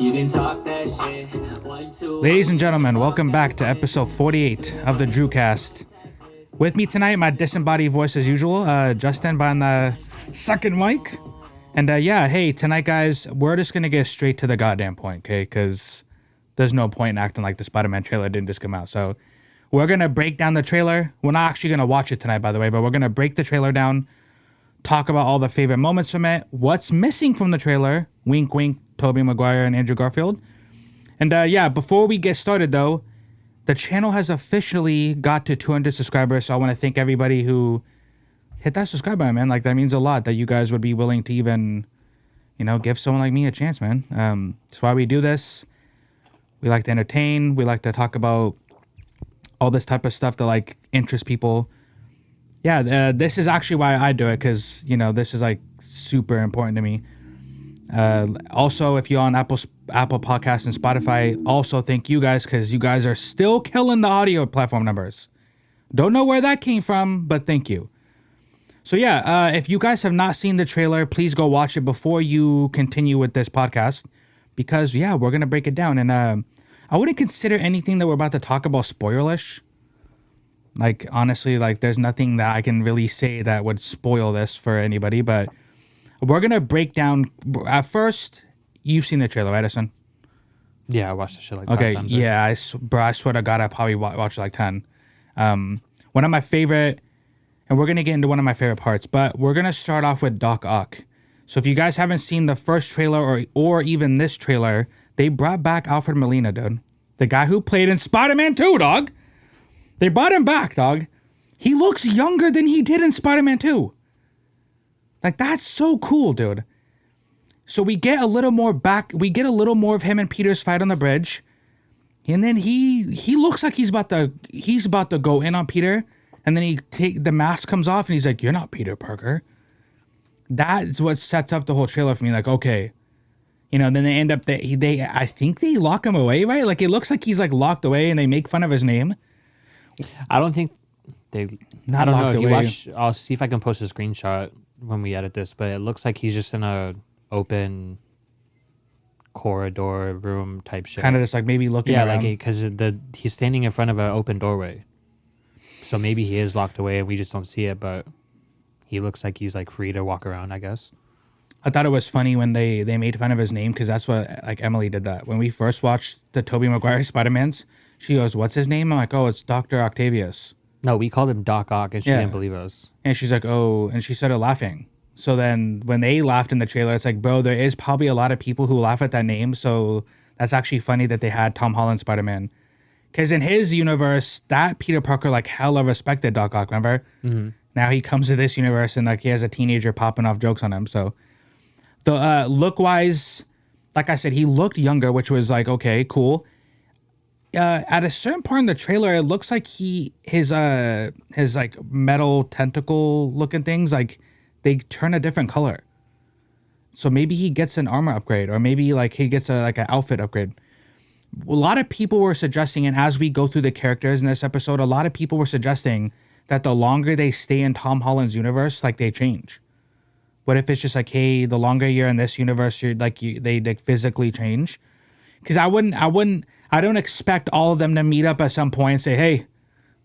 You can talk that shit. 1, 2. Ladies and gentlemen, welcome back to episode 48 of the Drewcast. With me tonight, my disembodied voice as usual, Justin behind the second mic. And hey, tonight, guys, we're just going to get straight to the goddamn point, okay? Because there's no point in acting like the Spider-Man trailer didn't just come out. So we're going to break down the trailer. We're not actually going to watch it tonight, by the way, but we're going to break the trailer down, talk about all the favorite moments from it, what's missing from the trailer, wink, wink, Tobey Maguire and Andrew Garfield. And before we get started, though, the channel has officially got to 200 subscribers, so I want to thank everybody who hit that subscribe button, man. Like, that means a lot that you guys would be willing to even, give someone like me a chance, man. That's why we do this. We like to entertain. We like to talk about all this type of stuff that, like, interests people. Yeah, this is actually why I do it, because, this is, like, super important to me. Also, if you're on Apple Podcasts and Spotify, also thank you guys, because you guys are still killing the audio platform numbers. Don't know where that came from, but thank you. So if you guys have not seen the trailer, please go watch it before you continue with this podcast, because we're going to break it down. And I wouldn't consider anything that we're about to talk about spoilerish. Like, honestly, like, there's nothing that I can really say that would spoil this for anybody, but we're going to break down. At first, you've seen the trailer, right, Edison? Yeah, I watched the shit like 5 times. Yeah, I swear to God, I probably watched like 10. One of my favorite, and we're going to get into one of my favorite parts, but we're going to start off with Doc Ock. So if you guys haven't seen the first trailer or even this trailer, they brought back Alfred Molina, dude. The guy who played in Spider-Man 2, dog. They brought him back, dog. He looks younger than he did in Spider-Man 2. Like, that's so cool, dude. So we get a little more of him and Peter's fight on the bridge. And then he looks like he's about to go in on Peter. And then the mask comes off and he's like, "You're not Peter Parker." That's what sets up the whole trailer for me. Like, okay. Then they end up I think they lock him away, right? Like, it looks like he's like locked away and they make fun of his name. I don't think they... Not I don't know locked if you away. watch... I'll see if I can post a screenshot when we edit this, but it looks like he's just in a open corridor room type shit. Kind of just like maybe looking around. Yeah, like, because he's standing in front of an open doorway. So maybe he is locked away and we just don't see it, but he looks like he's like free to walk around, I guess. I thought it was funny when they made fun of his name, because that's what, like, Emily did that. When we first watched the Tobey Maguire Spider-Mans, she goes, "What's his name?" I'm like, "Oh, it's Dr. Octavius." No, we called him Doc Ock and she didn't believe us. And she's like, "Oh," and she started laughing. So then when they laughed in the trailer, it's like, bro, there is probably a lot of people who laugh at that name. So that's actually funny that they had Tom Holland Spider-Man. Because in his universe, that Peter Parker, like, hella respected Doc Ock, remember? Mm-hmm. Now he comes to this universe and, like, he has a teenager popping off jokes on him. So the look-wise, like I said, he looked younger, which was like, okay, cool. At a certain part in the trailer, it looks like his like metal tentacle looking things, like, they turn a different color. So maybe he gets an armor upgrade, or maybe like he gets an outfit upgrade. A lot of people were suggesting, and as we go through the characters in this episode, a lot of people were suggesting that the longer they stay in Tom Holland's universe, like, they change. What if it's just like, hey, the longer you're in this universe, they physically change? Because I don't expect all of them to meet up at some point and say, "Hey,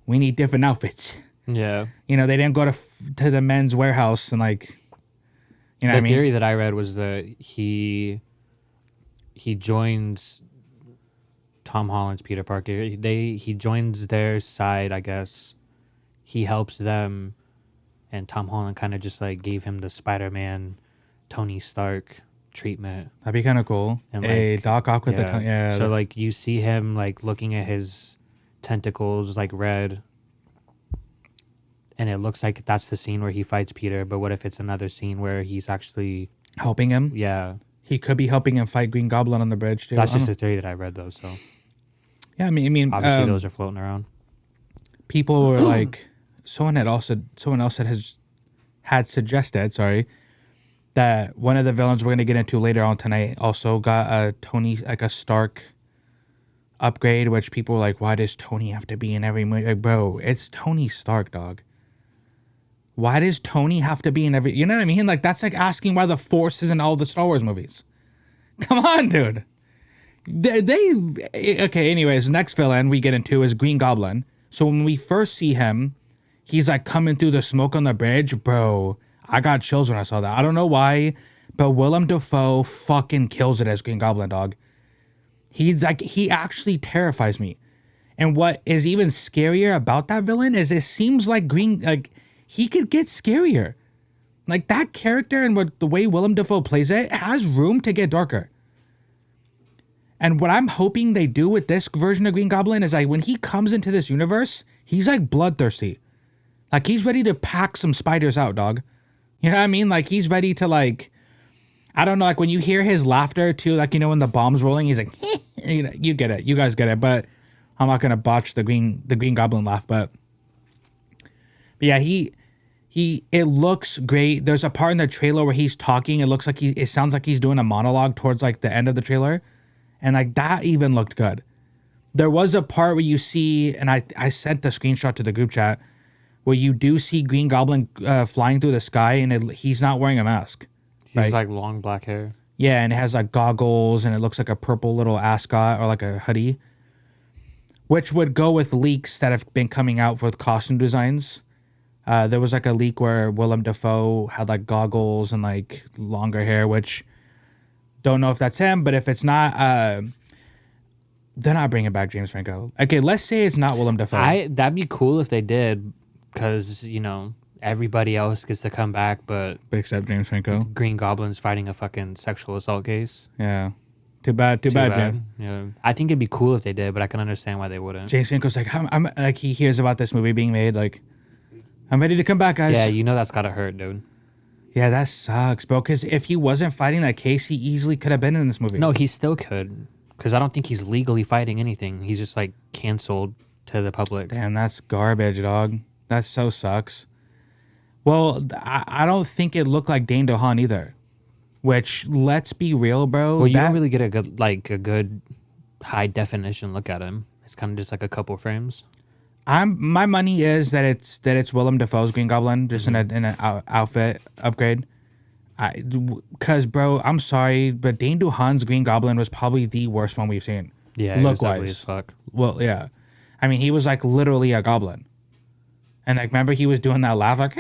we need different outfits." Yeah. They didn't go to the men's warehouse and, like, what I mean? The theory that I read was that he joins Tom Holland's Peter Parker. He joins their side, I guess. He helps them, and Tom Holland kind of just, like, gave him the Spider-Man, Tony Stark treatment. That'd be kind of cool. And, like, Doc Ock with So, like, you see him, like, looking at his tentacles, like, red, and it looks like that's the scene where he fights Peter. But what if it's another scene where he's actually helping him? Yeah, he could be helping him fight Green Goblin on the bridge too. That's just a theory that I read, though. So yeah, I mean, obviously those are floating around. People were like, someone else had suggested, that one of the villains we're gonna get into later on tonight also got a Tony, like, a Stark upgrade, which people were like, why does Tony have to be in every movie? Like, bro, it's Tony Stark, dog. Why does Tony have to be in every... You know what I mean? Like, that's like asking why the Force is in all the Star Wars movies. Come on, dude. Okay, anyways, next villain we get into is Green Goblin. So when we first see him, he's like coming through the smoke on the bridge. Bro, I got chills when I saw that. I don't know why, but Willem Dafoe fucking kills it as Green Goblin, dog. He actually terrifies me. And what is even scarier about that villain is it seems like he could get scarier. Like that character and the way Willem Dafoe plays it has room to get darker. And what I'm hoping they do with this version of Green Goblin is like when he comes into this universe, he's like bloodthirsty. Like he's ready to pack some spiders out, dog. You know what I mean? Like he's ready to like, I don't know, like when you hear his laughter too, like, you know, when the bomb's rolling, he's like, you know, you get it. You guys get it. But I'm not going to botch the Green Goblin laugh. But yeah, it looks great. There's a part in the trailer where he's talking. It looks like it sounds like he's doing a monologue towards like the end of the trailer. And like that even looked good. There was a part where you see, and I sent the screenshot to the group chat, where you do see Green Goblin flying through the sky, and he's not wearing a mask. He's like long black hair. Yeah, and it has like goggles, and it looks like a purple little ascot or like a hoodie, which would go with leaks that have been coming out with costume designs. There was like a leak where Willem Dafoe had like goggles and like longer hair, which don't know if that's him, but if it's not, they're not bringing back James Franco. Okay, let's say it's not Willem Dafoe. That'd be cool if they did, because, you know, everybody else gets to come back, but Except James Franco. Green Goblin's fighting a fucking sexual assault case. Yeah. Too bad, James. Yeah. I think it'd be cool if they did, but I can understand why they wouldn't. James Franco's like, I'm like, he hears about this movie being made, like, I'm ready to come back, guys. Yeah, you know that's gotta hurt, dude. Yeah, that sucks, bro. Because if he wasn't fighting that case, he easily could have been in this movie. No, he still could, because I don't think he's legally fighting anything. He's just like canceled to the public. Damn, that's garbage, dog. That so sucks. Well, I don't think it looked like Dane DeHaan either. Which, let's be real, bro. Well, you don't really get a good high definition look at him. It's kind of just like a couple frames. My money is that it's Willem Dafoe's Green Goblin, just in an outfit upgrade. Because, bro, I'm sorry, but Dane DeHaan's Green Goblin was probably the worst one we've seen. Yeah, look it was ugly wise. as fuck. Well, yeah. I mean, he was like literally a goblin. And like, remember he was doing that laugh like,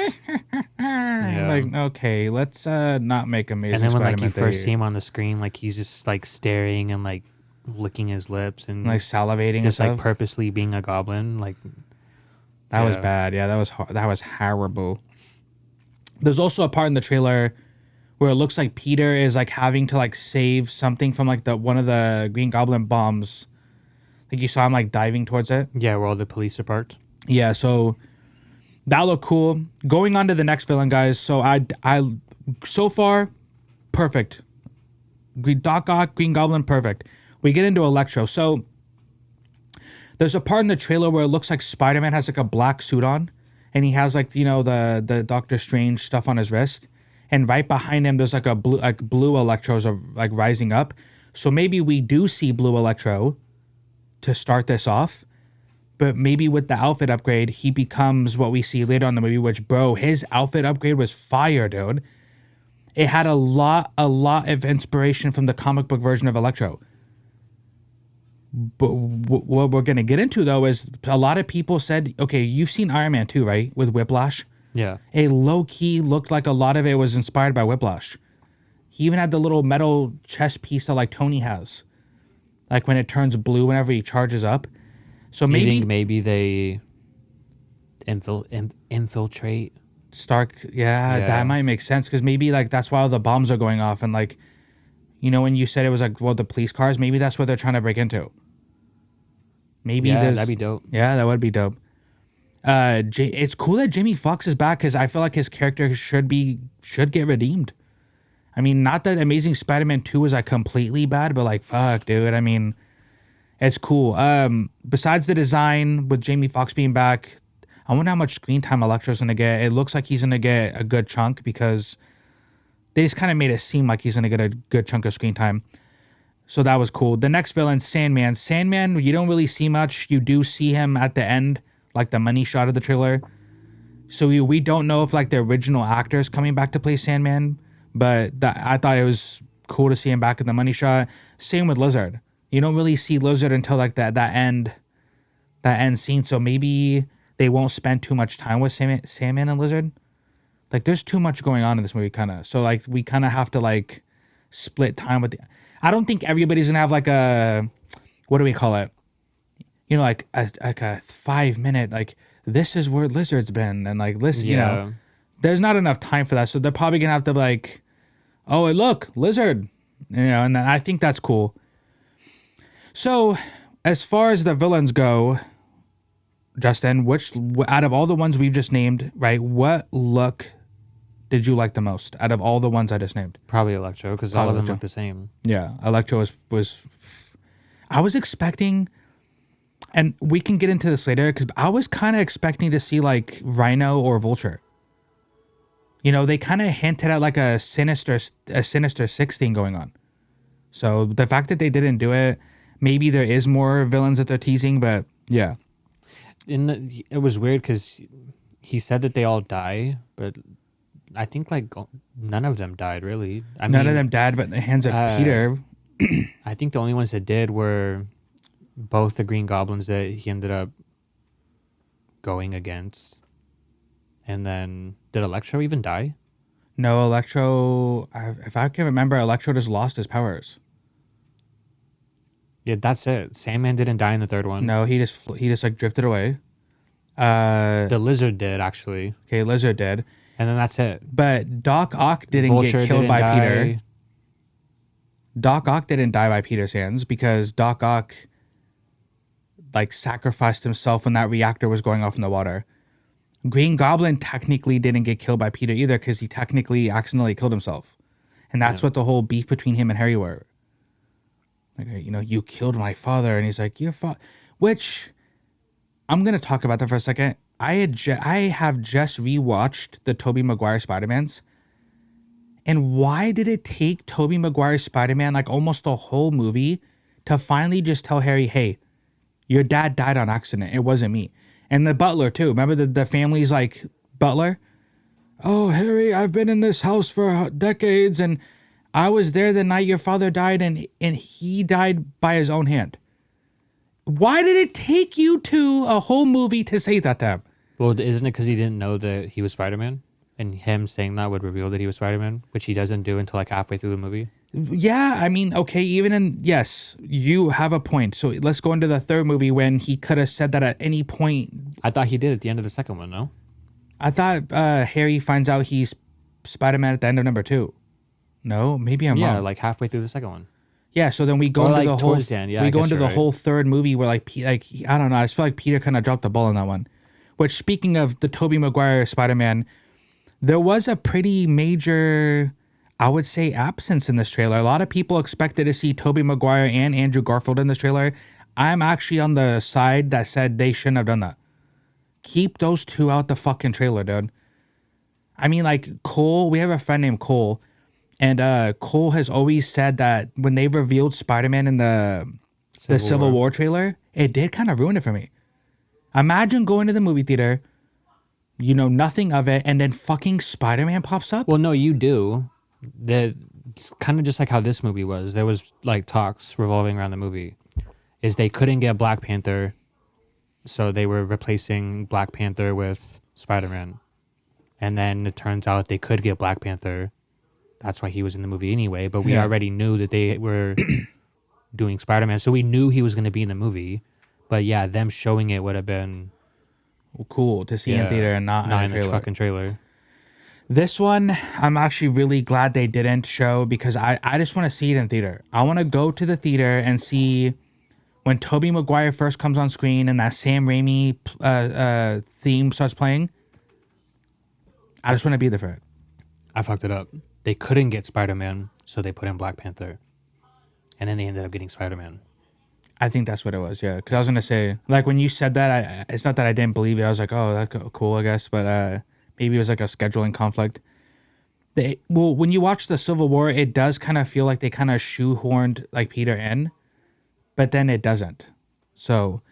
like, okay, let's not make Amazing And then when Spider-Man like you 3. first see him on the screen, like he's just like staring and like licking his lips and like salivating just and like stuff. purposely being a goblin. Like That was bad. Yeah, that was horrible. There's also a part in the trailer where it looks like Peter is like having to like save something from like one of the Green Goblin bombs. Like you saw him like diving towards it. Yeah, where all the police are parked. Yeah, so that looked cool. Going on to the next villain, guys. So I so far, perfect. Doc Ock, Green Goblin, perfect. We get into Electro. So there's a part in the trailer where it looks like Spider-Man has like a black suit on, and he has like, you know, the Doctor Strange stuff on his wrist, and right behind him there's like a blue Electros are like rising up. So maybe we do see blue Electro to start this off. But maybe with the outfit upgrade, he becomes what we see later on in the movie, which, bro, his outfit upgrade was fire, dude. It had a lot of inspiration from the comic book version of Electro. But what we're going to get into, though, is a lot of people said, okay, you've seen Iron Man 2, right? With Whiplash? Yeah. It low-key looked like a lot of it was inspired by Whiplash. He even had the little metal chest piece that, like, Tony has. Like, when it turns blue whenever he charges up. So maybe they infiltrate Stark. Yeah, that might make sense, because maybe like that's why all the bombs are going off, and like, you know, when you said it was like, well, the police cars, maybe that's what they're trying to break into. Maybe that'd be dope. Yeah, that would be dope. It's cool that Jamie Foxx is back, because I feel like his character should get redeemed. I mean, not that Amazing Spider-Man 2 was like completely bad, but like, fuck, dude. I mean, it's cool. Besides the design with Jamie Foxx being back, I wonder how much screen time Electro's going to get. It looks like he's going to get a good chunk, because they just kind of made it seem like he's going to get a good chunk of screen time. So that was cool. The next villain, Sandman. Sandman, you don't really see much. You do see him at the end, like the money shot of the trailer. So we don't know if like the original actor is coming back to play Sandman, but I thought it was cool to see him back in the money shot. Same with Lizard. You don't really see Lizard until like that end scene. So maybe they won't spend too much time with Sandman and Lizard. Like there's too much going on in this movie, kind of. So like we kind of have to like split time with. I don't think everybody's gonna have like a, what do we call it? You know, like a 5 minute like this is where Lizard's been and like listen, you know, there's not enough time for that. So they're probably gonna have to like, oh look, Lizard, you know, and I think that's cool. So as far as the villains go, Justin, which out of all the ones we've just named, right? What look did you like the most out of all the ones I just named? Probably Electro, because all of them look the same. Yeah, Electro was. I was expecting, and we can get into this later, because I was kind of expecting to see like Rhino or Vulture. You know, they kind of hinted at like a Sinister Six thing going on. So the fact that they didn't do it, maybe there is more villains that they're teasing, but yeah. It was weird because he said that they all die, but I think like none of them died really. None of them died, but in the hands of Peter. I think the only ones that did were both the Green Goblins that he ended up going against. And then did Electro even die? No, Electro. If I can remember, Electro just lost his powers. Yeah, that's it. Sandman didn't die in the third one. No, he just like drifted away. The Lizard did actually. Okay, Lizard did. And then that's it. But Doc Ock didn't Vulture get killed didn't by die. Peter. Doc Ock didn't die by Peter's hands because Doc Ock like sacrificed himself when that reactor was going off in the water. Green Goblin technically didn't get killed by Peter either because he technically accidentally killed himself. And that's what the whole beef between him and Harry were. Like, you know, you killed my father. And he's like, your father. Which, I'm going to talk about that for a second. I have just rewatched the Tobey Maguire Spider-Mans. And why did it take Tobey Maguire's Spider-Man like almost the whole movie to finally just tell Harry, hey, your dad died on accident. It wasn't me. And the butler too. Remember the family's like butler? Oh, Harry, I've been in this house for decades and I was there the night your father died and he died by his own hand. Why did it take you to a whole movie to say that to him? Well, isn't it because he didn't know that he was Spider-Man? And him saying that would reveal that he was Spider-Man, which he doesn't do until like halfway through the movie. Yeah, I mean, okay, yes, you have a point. So let's go into the third movie when he could have said that at any point. I thought he did at the end of the second one, no? I thought Harry finds out he's Spider-Man at the end of number 2. No, maybe I'm wrong. Yeah, like halfway through the second one. Yeah, so then we go Or into like the whole towards the end. Yeah, we I go guess into you're the right. whole third movie where like I don't know, I just feel like Peter kind of dropped the ball on that one. Which, speaking of the Tobey Maguire Spider-Man, there was a pretty major, I would say, absence in this trailer. A lot of people expected to see Tobey Maguire and Andrew Garfield in this trailer. I'm actually on the side that said they shouldn't have done that. Keep those two out the fucking trailer, dude. I mean, like, Cole, we have a friend named Cole, and Cole has always said that when they revealed Spider-Man in the Civil War trailer, it did kind of ruin it for me. Imagine going to the movie theater, you know nothing of it, and then fucking Spider-Man pops up. Well, no, you do. It's kind of just like how this movie was. There was like talks revolving around the movie. Is they couldn't get Black Panther, so they were replacing Black Panther with Spider-Man. And then it turns out they could get Black Panther. That's why he was in the movie anyway. But we already knew that they were doing Spider-Man, so we knew he was going to be in the movie. But yeah, them showing it would have been cool to see in theater and not in the fucking trailer. This one, I'm actually really glad they didn't show because I just want to see it in theater. I want to go to the theater and see when Tobey Maguire first comes on screen and that Sam Raimi theme starts playing. I just want to be there for it. I fucked it up. They couldn't get Spider-Man, so they put in Black Panther. And then they ended up getting Spider-Man. I think that's what it was, yeah. Because I was going to say, like, when you said that, it's not that I didn't believe it. I was like, oh, that's cool, I guess. But maybe it was like a scheduling conflict. When you watch the Civil War, it does kind of feel like they kind of shoehorned, like, Peter in. But then it doesn't. So,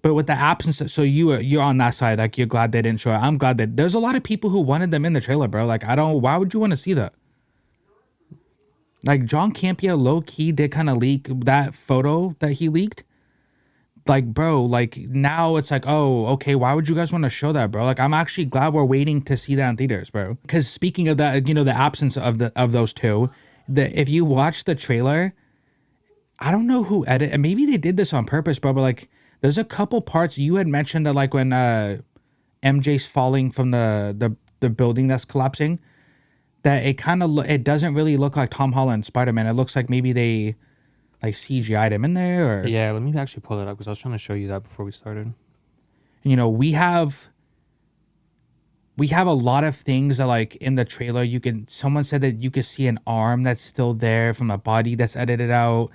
but with the absence, so you're on that side. Like, you're glad they didn't show it. I'm glad that there's a lot of people who wanted them in the trailer, bro. Like, why would you want to see that? Like John Campea low key did kind of leak that photo that he leaked. Like, bro, like now it's like, oh, okay, why would you guys want to show that, bro? Like, I'm actually glad we're waiting to see that in theaters, bro. Because speaking of that, the absence of those two, if you watch the trailer, I don't know who edited. Maybe they did this on purpose, bro. But like, there's a couple parts you had mentioned that, like when MJ's falling from the building that's collapsing, that it doesn't really look like Tom Holland Spider-Man. It looks like maybe they like CGI'd him in there, or Yeah, let me actually pull it up because I was trying to show you that before we started. We have a lot of things that, like, in the trailer, someone said that you could see an arm that's still there from a body that's edited out.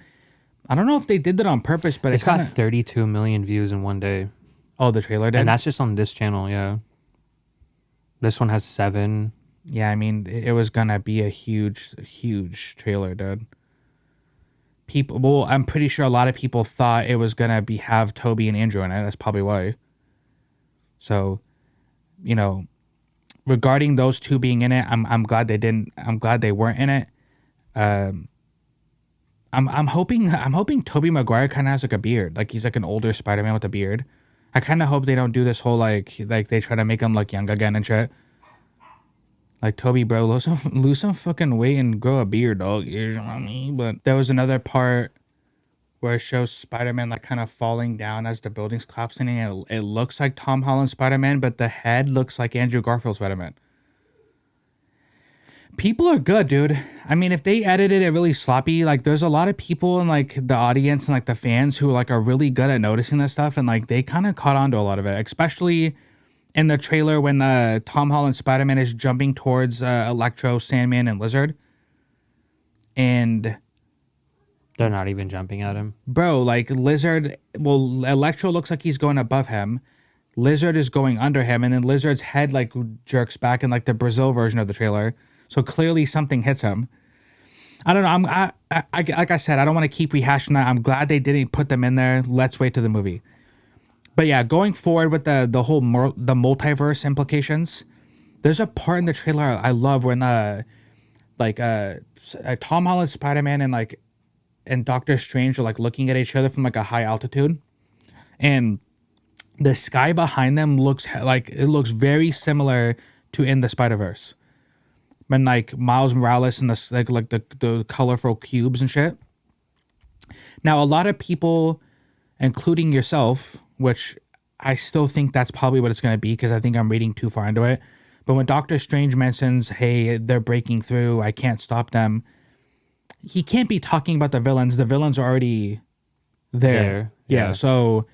I don't know if they did that on purpose, but It's got 32 million views in one day. Oh, the trailer did? And that's just on this channel, yeah. This one has 7. Yeah, I mean, it was gonna be a huge trailer, dude. I'm pretty sure a lot of people thought it was gonna have Tobey and Andrew in it. That's probably why. So, regarding those two being in it, I'm glad they didn't. I'm glad they weren't in it. I'm hoping Tobey Maguire kind of has like a beard, like he's like an older Spider-Man with a beard. I kind of hope they don't do this whole like they try to make him look young again and shit. Like, Tobey, bro, lose some fucking weight and grow a beard, dog. You know what I mean? But there was another part where it shows Spider-Man like kind of falling down as the building's collapsing, and it looks like Tom Holland Spider-Man, but the head looks like Andrew Garfield Spider-Man. People are good, dude. I mean, if they edited it really sloppy, like there's a lot of people in like the audience and like the fans who like are really good at noticing this stuff, and like they kind of caught on to a lot of it, especially in the trailer when Tom Holland Spider-Man is jumping towards Electro, Sandman, and Lizard. And they're not even jumping at him. Bro, like Electro looks like he's going above him. Lizard is going under him, and then Lizard's head like jerks back in like the Brazil version of the trailer. So clearly something hits him. I don't know. Like I said, I don't want to keep rehashing that. I'm glad they didn't put them in there. Let's wait to the movie. But yeah, going forward with the whole the multiverse implications, there's a part in the trailer I love when Tom Holland Spider-Man and Doctor Strange are like looking at each other from like a high altitude, and the sky behind them looks very similar to in the Spider-Verse when like Miles Morales and the colorful cubes and shit. Now a lot of people, including yourself, which I still think that's probably what it's going to be because I think I'm reading too far into it. But when Doctor Strange mentions, hey, they're breaking through, I can't stop them, he can't be talking about the villains. The villains are already there. Yeah. So,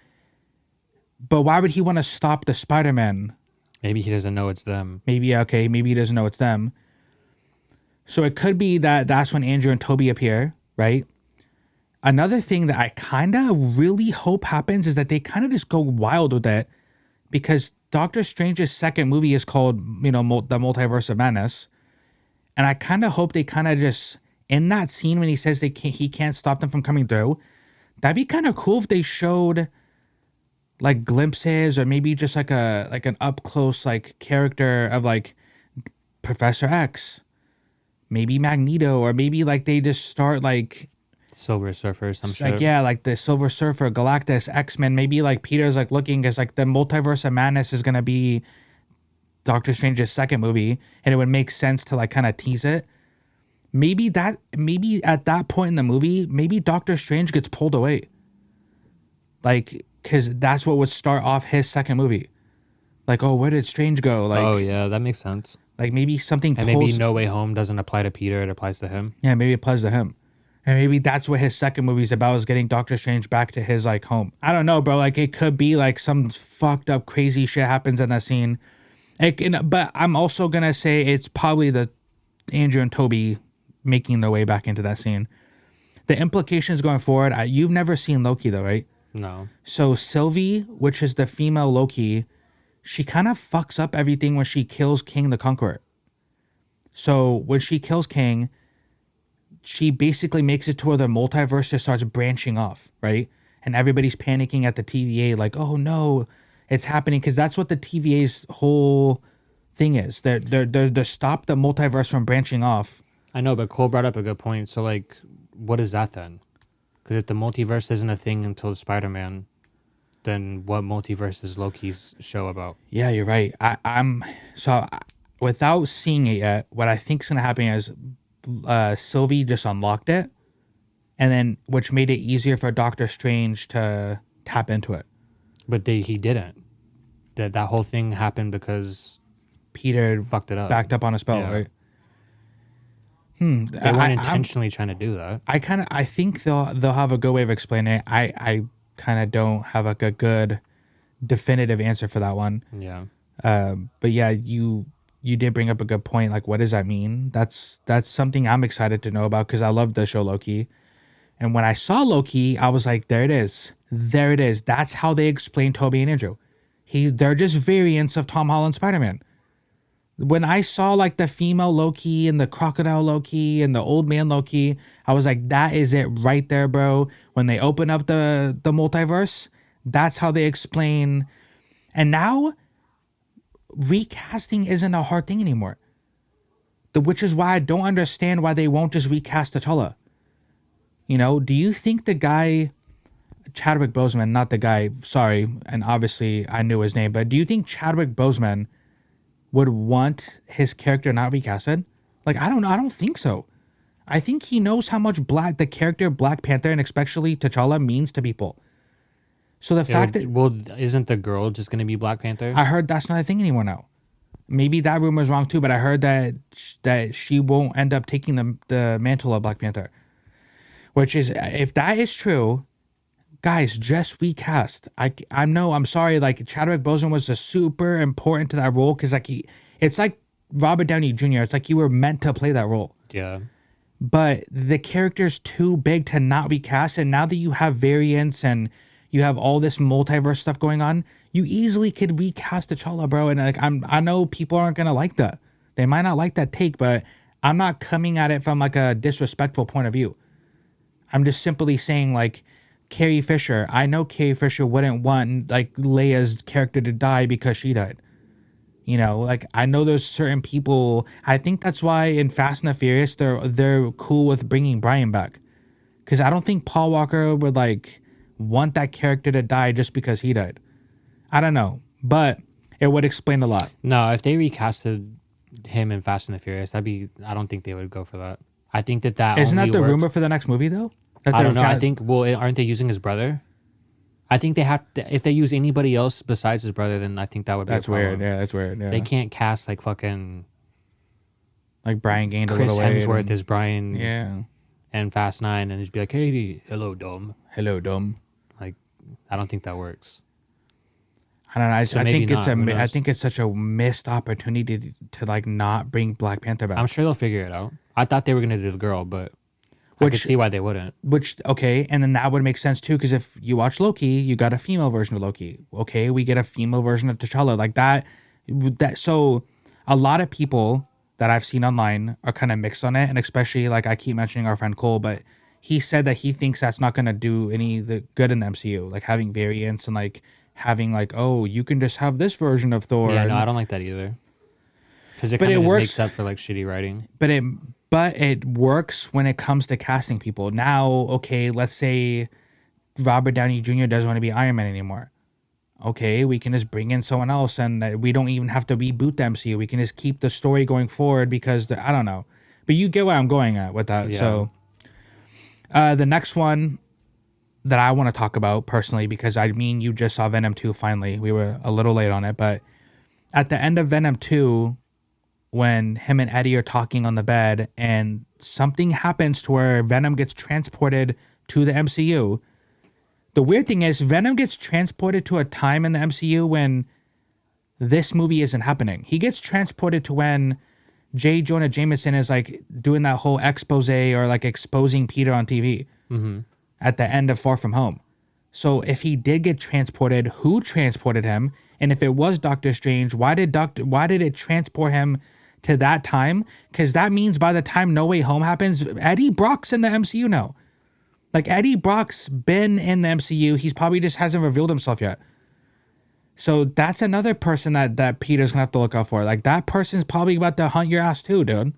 but why would he want to stop the Spider-Man? Maybe he doesn't know it's them. Maybe he doesn't know it's them. So it could be that's when Andrew and Tobey appear, right? Another thing that I kind of really hope happens is that they kind of just go wild with it, because Doctor Strange's second movie is called, the Multiverse of Madness. And I kind of hope they kind of just, in that scene when he says he can't stop them from coming through, that'd be kind of cool if they showed like glimpses or maybe just like an up close like character of like Professor X, maybe Magneto, or maybe like they just start like Silver Surfer or some shit. Like, yeah, like the Silver Surfer, Galactus, X-Men. Maybe like Peter's like looking as like the Multiverse of Madness is gonna be Doctor Strange's second movie, and it would make sense to like kind of tease it. Maybe at that point in the movie, maybe Doctor Strange gets pulled away. Like, because that's what would start off his second movie. Like, oh, where did Strange go? Like, oh yeah, that makes sense. Like maybe something. And maybe No Way Home doesn't apply to Peter; it applies to him. Yeah, maybe it applies to him. And maybe that's what his second movie's about, is getting Doctor Strange back to his like home. I don't know, bro. Like it could be like some fucked up crazy shit happens in that scene. But I'm also gonna say it's probably the Andrew and Tobey making their way back into that scene. The implications going forward, you've never seen Loki though, right? No. So Sylvie, which is the female Loki, she kind of fucks up everything when she kills King the Conqueror. So when she kills King, she basically makes it to where the multiverse just starts branching off, right? And everybody's panicking at the TVA, like, oh no, it's happening, because that's what the TVA's whole thing is. They're stop the multiverse from branching off I know, but Cole brought up a good point. So, like, what is that then? Because if the multiverse isn't a thing until Spider-Man, then what multiverse is Loki's show about? Yeah, you're right. Without seeing it yet, what I think is gonna happen is Sylvie just unlocked it, and then which made it easier for Doctor Strange to tap into it. But he didn't. That whole thing happened because Peter fucked it up. backed up on a spell, Yeah. right? They weren't intentionally trying to do that. I think they'll have a good way of explaining it. I kind of don't have like a good definitive answer for that one. Yeah. But yeah, you did bring up a good point. Like, what does that mean? That's something I'm excited to know about because I love the show Loki. And when I saw Loki, I was like, there it is. There it is. That's how they explain Tobey and Andrew. They're just variants of Tom Holland Spider-Man. When I saw like the female Loki and the crocodile Loki and the old man Loki, I was like, that is it right there, bro. When they open up the multiverse, that's how they explain. And now recasting isn't a hard thing anymore. Which is why I don't understand why they won't just recast T'Challa. You know, do you think the guy, Chadwick Boseman, not the guy, sorry, and obviously I knew his name, but do you think Chadwick Boseman would want his character not recasted? Like, I don't think so. I think he knows how much the character Black Panther and especially T'Challa means to people. So the fact that... Well, isn't the girl just going to be Black Panther? I heard that's not a thing anymore now. Maybe that rumor is wrong too, but I heard that she won't end up taking the mantle of Black Panther. Which is, if that is true, guys, just recast. I'm sorry, like Chadwick Boseman was just super important to that role because like it's like Robert Downey Jr. It's like you were meant to play that role. Yeah. But the character's too big to not recast, and now that you have variants and you have all this multiverse stuff going on, you easily could recast T'Challa, bro. And like I know people aren't gonna like that. They might not like that take, but I'm not coming at it from like a disrespectful point of view. I'm just simply saying, like, Carrie Fisher. I know Carrie Fisher wouldn't want like Leia's character to die because she died. You know, like I know there's certain people. I think that's why in Fast and the Furious they're cool with bringing Brian back, because I don't think Paul Walker would like want that character to die just because he died. I don't know, but it would explain a lot. No, if they recasted him in Fast and the Furious, I don't think they would go for that. I think that isn't only that the works. rumor for the next movie though? I don't know. I think aren't they using his brother? I think they have to. If they use anybody else besides his brother, then I think that would be. That's weird. Yeah, that's weird. Yeah. They can't cast like fucking like Brian gained Chris a little weight. Hemsworth as Brian. Yeah. And Fast 9 and just be like, hey, hello, dumb. Hello, dumb. Like, I don't think that works. I don't know. I think it's such a missed opportunity to like not bring Black Panther back. I'm sure they'll figure it out. I thought they were gonna do the girl, but I could see why they wouldn't. Okay, and then that would make sense too, because if you watch Loki, you got a female version of Loki. Okay, we get a female version of T'Challa, like that. So a lot of people that I've seen online are kind of mixed on it, and especially like I keep mentioning our friend Cole, but he said that he thinks that's not gonna do any the good in the MCU, like having variants and like having like, oh, you can just have this version of Thor. Yeah, no, I don't like that either. Because it kind of just makes up for like shitty writing. But it works when it comes to casting people. Now, okay, let's say Robert Downey Jr. doesn't want to be Iron Man anymore. Okay, we can just bring in someone else, and we don't even have to reboot the MCU. We can just keep the story going forward because I don't know. But you get where I'm going at with that. Yeah. So the next one that I want to talk about personally, because I mean, you just saw Venom 2 finally. We were a little late on it, but at the end of Venom 2, when him and Eddie are talking on the bed and something happens to where Venom gets transported to the MCU. The weird thing is Venom gets transported to a time in the MCU when this movie isn't happening. He gets transported to when J. Jonah Jameson is like doing that whole expose or like exposing Peter on TV at the end of Far From Home. So if he did get transported, who transported him? And if it was Doctor Strange, why did it transport him to that time? Because that means by the time No Way Home happens, Eddie Brock's in the MCU now. Like, Eddie Brock's been in the MCU. He's probably just hasn't revealed himself yet. So that's another person that Peter's going to have to look out for. Like, that person's probably about to hunt your ass too, dude.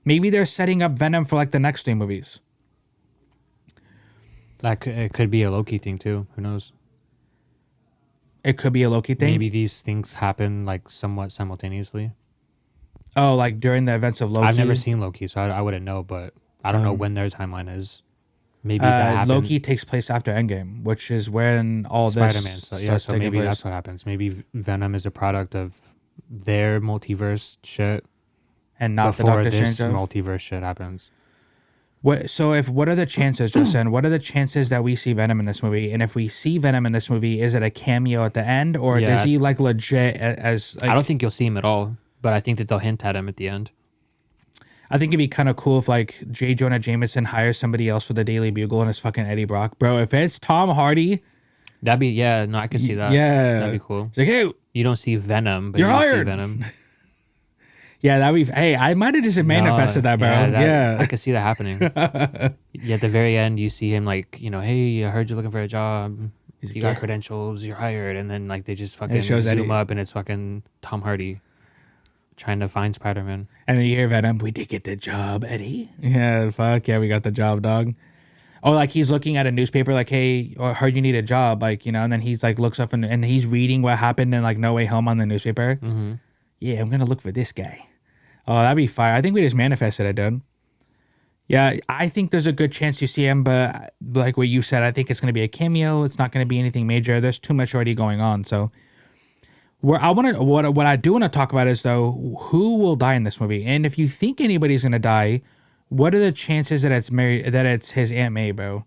Maybe they're setting up Venom for like the next 3 movies. It could be a Loki thing too. Who knows? It could be a Loki thing. Maybe these things happen like somewhat simultaneously. Oh, like during the events of Loki. I've never seen Loki, so I wouldn't know. But I don't know when their timeline is. Maybe that happened. Loki takes place after Endgame, which is when all Spider-Man. this. So maybe that's what happens. Maybe Venom is a product of their multiverse shit, And not the before Doctor this Strange. multiverse shit happens. What are the chances, Justin? What are the chances that we see Venom in this movie? And if we see Venom in this movie, is it a cameo at the end, or does he like legit as? Like, I don't think you'll see him at all, but I think that they'll hint at him at the end. I think it'd be kind of cool if like J. Jonah Jameson hires somebody else for the Daily Bugle and it's fucking Eddie Brock, bro. If it's Tom Hardy, That'd be I can see that. Yeah, that'd be cool. It's like, hey, You don't see Venom, but You're you see hired. Venom. yeah, that'd be. Hey, I might have just manifested that, bro. I could see that happening. Yeah, at the very end, you see him like, hey, I heard you're looking for a job. You got credentials, you're hired, and then like they just fucking shows zoom Eddie. up, and it's fucking Tom Hardy trying to find Spider-Man. And then you hear Venom, we did get the job, Eddie. Yeah, fuck yeah, we got the job, dog. Oh, like he's looking at a newspaper, like, hey, I heard you need a job, like, and then he's like looks up and he's reading what happened in like No Way Home on the newspaper. Mm-hmm. Yeah, I'm gonna look for this guy. Oh, that'd be fire. I think we just manifested it, dude. Yeah, I think there's a good chance you see him, but like what you said, I think it's gonna be a cameo. It's not gonna be anything major. There's too much already going on. So, what I do want to talk about is though, who will die in this movie, and if you think anybody's gonna die, what are the chances that it's his Aunt May, bro?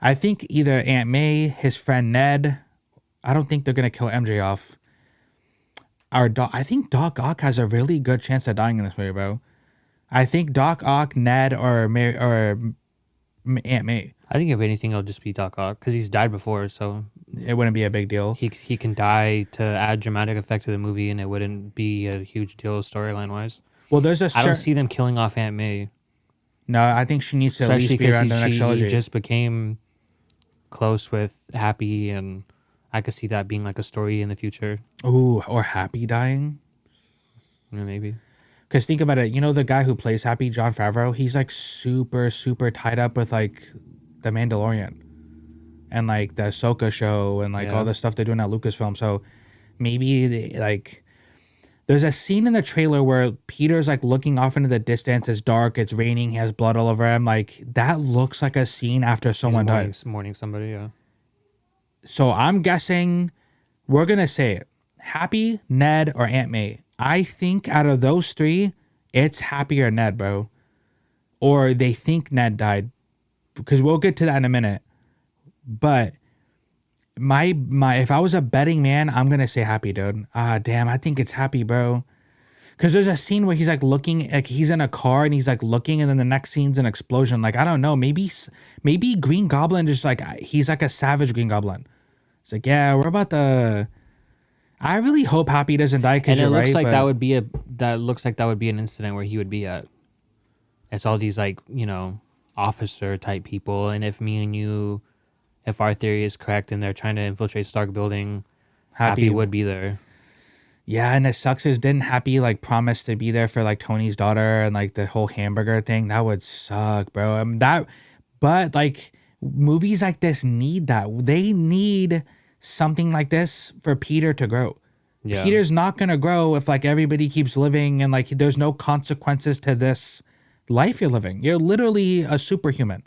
I think either Aunt May, his friend Ned. I don't think they're gonna kill MJ off. I think Doc Ock has a really good chance of dying in this movie, bro. I think Doc Ock, Ned, or Aunt May. I think if anything, it'll just be Doc Ock because he's died before, so It wouldn't be a big deal. he can die to add dramatic effect to the movie, and it wouldn't be a huge deal storyline wise. Well, there's a I don't see them killing off Aunt May, No, I think she needs to at especially least be around the because next he trilogy. just became close with Happy, and I could see that being like a story in the future. Ooh, or Happy dying. Maybe. Because think about it, the guy who plays Happy, Jon Favreau, he's like super, super tied up with like the Mandalorian and like the Ahsoka show and like all the stuff they're doing at Lucasfilm. So maybe there's a scene in the trailer where Peter's like looking off into the distance. It's dark. It's raining. He has blood all over him. Like that looks like a scene after someone died. Mourning somebody, yeah. So I'm guessing we're going to say it. Happy, Ned, or Aunt May. I think out of those 3, it's Happy or Ned, bro. Or they think Ned died. Because we'll get to that in a minute. But my if I was a betting man, I'm going to say Happy, dude. Damn, I think it's Happy, bro. Because there's a scene where he's like looking, like he's in a car and he's like looking, and then the next scene's an explosion. Like, I don't know. Maybe Green Goblin just like, he's like a savage Green Goblin. It's like, yeah, we're about to... I really hope Happy doesn't die because you're right. And it looks like that would be an incident where he would be at. It's all these like, officer type people. And if our theory is correct and they're trying to infiltrate Stark Building, Happy would be there. Yeah, and it sucks is didn't Happy like promise to be there for like Tony's daughter and like the whole hamburger thing? That would suck, bro. But like movies like this need that. They need something like this for Peter to grow. Yeah. Peter's not gonna grow if like everybody keeps living and like there's no consequences to this life you're living. You're literally a superhuman.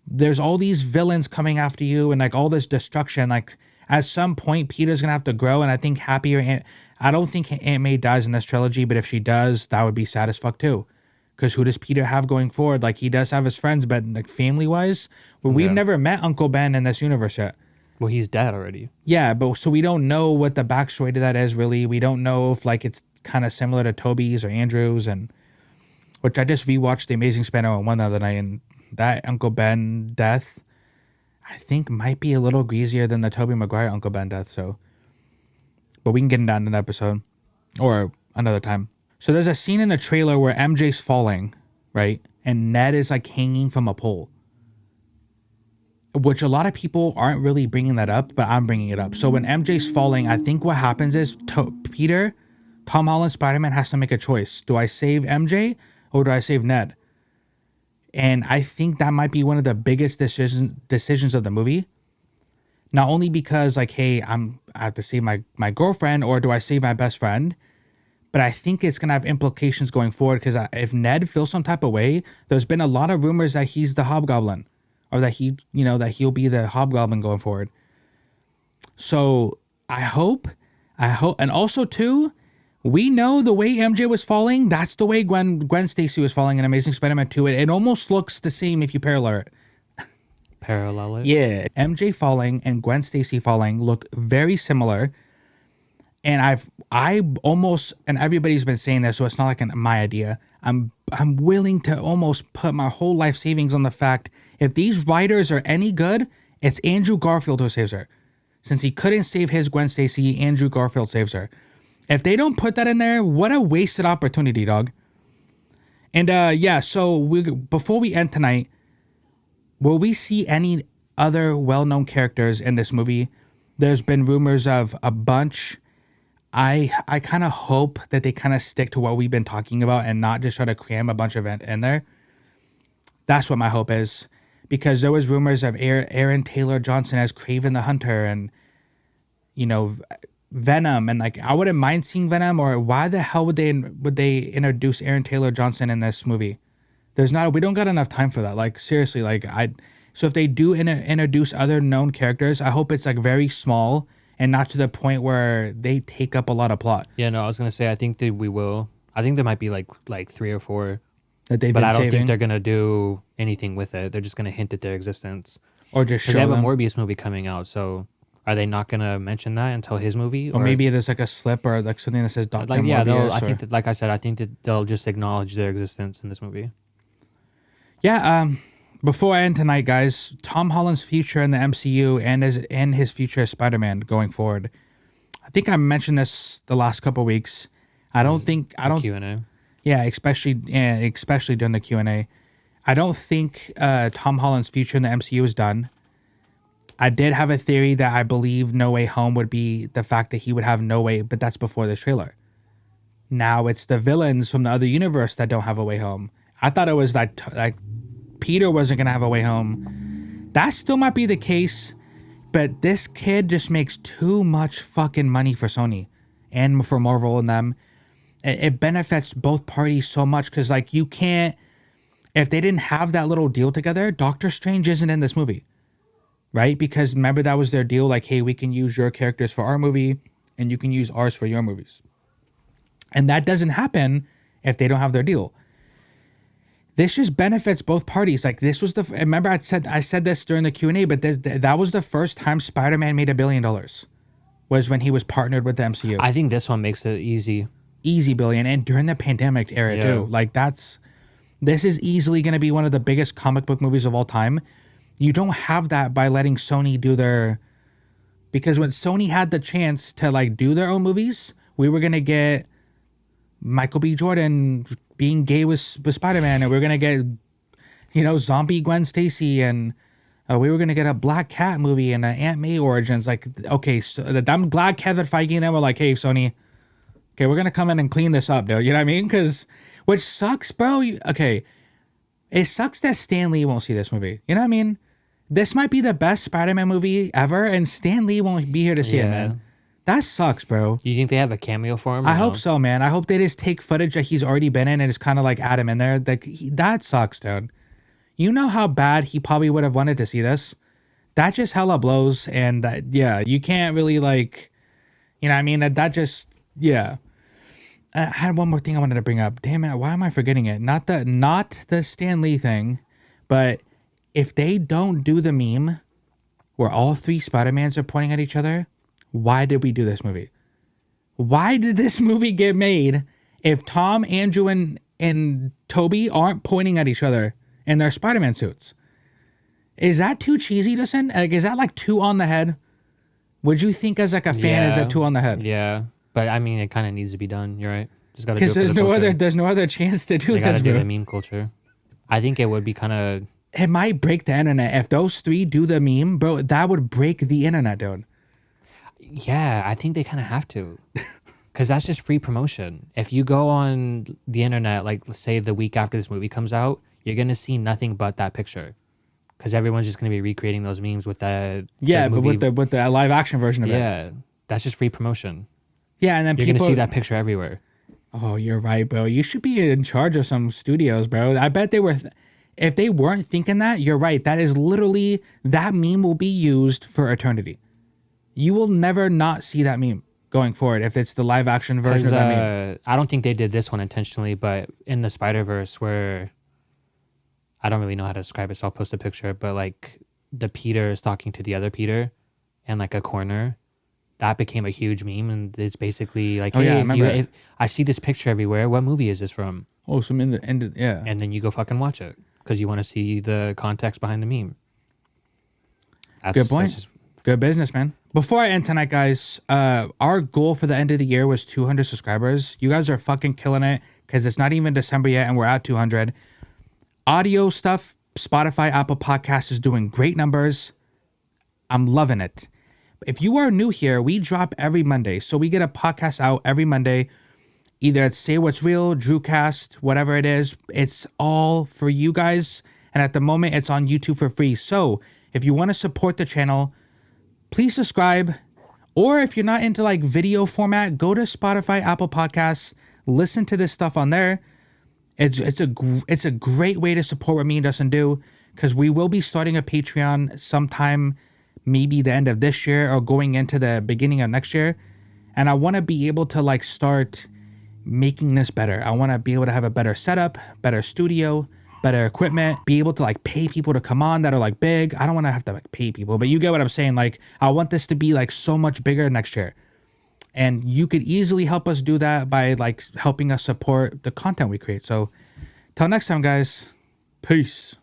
There's all these villains coming after you and like all this destruction. Like at some point Peter's gonna have to grow, and I think I don't think Aunt May dies in this trilogy, but if she does, that would be sad as fuck too. Because who does Peter have going forward? Like he does have his friends, but like family wise, we've never met Uncle Ben in this universe yet. Well, he's dead already. Yeah, but so we don't know what the backstory to that is really. We don't know if like it's kind of similar to Tobey's or Andrew's, and which I just rewatched The Amazing Spider-Man 1 the other night, and that Uncle Ben death, I think might be a little greasier than the Tobey Maguire Uncle Ben death. So, but we can get into that in an episode or another time. So there's a scene in the trailer where MJ's falling, right, and Ned is like hanging from a pole. Which a lot of people aren't really bringing that up, but I'm bringing it up. So when MJ's falling, I think what happens is Tom Holland Spider-Man has to make a choice. Do I save MJ or do I save Ned? And I think that might be one of the biggest decisions of the movie. Not only because like, hey, I have to save my girlfriend, or do I save my best friend? But I think it's gonna have implications going forward, because if Ned feels some type of way, there's been a lot of rumors that he's the Hobgoblin, or that that he'll be the Hobgoblin going forward. So I hope, and also too, we know the way MJ was falling, that's the way Gwen Stacy was falling in Amazing Spider-Man 2. It almost looks the same if you parallel it. Parallel it? Yeah, MJ falling and Gwen Stacy falling look very similar. And I almost, and everybody's been saying this, so it's not like my idea. I'm willing to almost put my whole life savings on the fact, if these writers are any good, it's Andrew Garfield who saves her. Since he couldn't save his Gwen Stacy, Andrew Garfield saves her. If they don't put that in there, what a wasted opportunity, dog. And yeah, so before we end tonight, will we see any other well-known characters in this movie? There's been rumors of a bunch. I kind of hope that they kind of stick to what we've been talking about and not just try to cram a bunch of it in there. That's what my hope is. Because there was rumors of Aaron Taylor Johnson as Kraven the Hunter, and, Venom. And like, I wouldn't mind seeing Venom, or why the hell would they introduce Aaron Taylor Johnson in this movie? We don't got enough time for that. Like, seriously, so if they do introduce other known characters, I hope it's like very small and not to the point where they take up a lot of plot. Yeah, no, I was gonna say, I think that we will. I think there might be like 3 or 4 that they've but been I don't saving. think they're gonna do anything with it. They're just gonna hint at their existence, Or just show because they have them. a Morbius movie coming out. So are they not gonna mention that until his movie? Or maybe there's like a slip or like something that says Dr. like, yeah, Morbius. I think that, like I said, I think that they'll just acknowledge their existence in this movie. Yeah. Before I end tonight, guys, Tom Holland's future in the MCU and his future as Spider-Man going forward. I think I mentioned this the last couple of weeks. I don't. Q&A. Yeah, especially during the Q&A. I don't think Tom Holland's future in the MCU is done. I did have a theory that I believe No Way Home would be the fact that he would have no way, but that's before this trailer. Now it's the villains from the other universe that don't have a way home. I thought it was like Peter wasn't going to have a way home. That still might be the case, but this kid just makes too much fucking money for Sony and for Marvel and them. It benefits both parties so much, because like, you can't, if they didn't have that little deal together, Doctor Strange isn't in this movie, right? Because remember, that was their deal, like, hey, we can use your characters for our movie and you can use ours for your movies. And that doesn't happen if they don't have their deal. This just benefits both parties. Like, this was remember I said this during the Q&A, but that was the first time Spider-Man made $1 billion, was when he was partnered with the MCU. I think this one makes it easy billion, and during the pandemic era too. Like, this is easily going to be one of the biggest comic book movies of all time. You don't have that by letting Sony do their, because when Sony had the chance to like do their own movies, we were going to get Michael B. Jordan being gay with Spider-Man, and we were going to get, zombie Gwen Stacy, and we were going to get a Black Cat movie and an Aunt May origins. Like, okay, so I'm glad Kevin Feige and them were like, hey, Sony, okay, we're going to come in and clean this up, dude. You know what I mean? Which sucks, bro. Okay, it sucks that Stan Lee won't see this movie. You know what I mean? This might be the best Spider-Man movie ever, and Stan Lee won't be here to see it, man. That sucks, bro. You think they have a cameo for him? I hope so, man. I hope they just take footage that he's already been in and just kind of like add him in there. That sucks, dude. You know how bad he probably would have wanted to see this? That just hella blows, and you can't really like, you know what I mean? That just, yeah. I had one more thing I wanted to bring up. Damn it, why am I forgetting it? Not the Stan Lee thing, but if they don't do the meme where all 3 Spider-Mans are pointing at each other, why did we do this movie? Why did this movie get made if Tom, Andrew, and Tobey aren't pointing at each other in their Spider-Man suits? Is that too cheesy to send? Like, is that like too on the head? Would you think as like a fan, is that too on the head? Yeah. But I mean, it kind of needs to be done. You're right. Just gotta do it for because the there's no other chance to do they this. gotta do Bro. the meme culture. I think it would be kind of. It might break the internet if those 3 do the meme, bro. That would break the internet, dude. Yeah, I think they kind of have to. Because that's just free promotion. If you go on the internet, like let's say the week after this movie comes out, you're gonna see nothing but that picture, because everyone's just gonna be recreating those memes with that. Yeah, the but movie. with the live action version of it. Yeah, that's just free promotion. Yeah, and then You're people gonna see that picture everywhere. Oh, you're right, bro. You should be in charge of some studios, bro. I bet they were. If they weren't thinking that, you're right. That is literally, that meme will be used for eternity. You will never not see that meme going forward if it's the live action version of that meme. I don't think they did this one intentionally, but in the Spider-Verse, where I don't really know how to describe it, so I'll post a picture. But like the Peter is talking to the other Peter in like a corner. That became a huge meme, and it's basically like, Oh, hey, yeah, I remember it. if I see this picture everywhere, what movie is this from? Oh, some in the end, yeah. And then you go fucking watch it because you want to see the context behind the meme. Good point. Good business, man. Before I end tonight, guys, our goal for the end of the year was 200 subscribers. You guys are fucking killing it because it's not even December yet, and we're at 200. Audio stuff, Spotify, Apple Podcasts is doing great numbers. I'm loving it. If you are new here, we drop every Monday. So we get a podcast out every Monday. Either it's Say What's Real, Drewcast, whatever it is. It's all for you guys. And at the moment, it's on YouTube for free. So if you want to support the channel, please subscribe. Or if you're not into like video format, go to Spotify, Apple Podcasts, listen to this stuff on there. It's a great way to support what me and Dustin do, because we will be starting a Patreon sometime, maybe the end of this year or going into the beginning of next year. And I want to be able to like start making this better. I want to be able to have a better setup, better studio, better equipment, be able to like pay people to come on that are like big. I don't want to have to like pay people, but you get what I'm saying. Like, I want this to be like so much bigger next year. And you could easily help us do that by like helping us support the content we create. So till next time, guys, peace.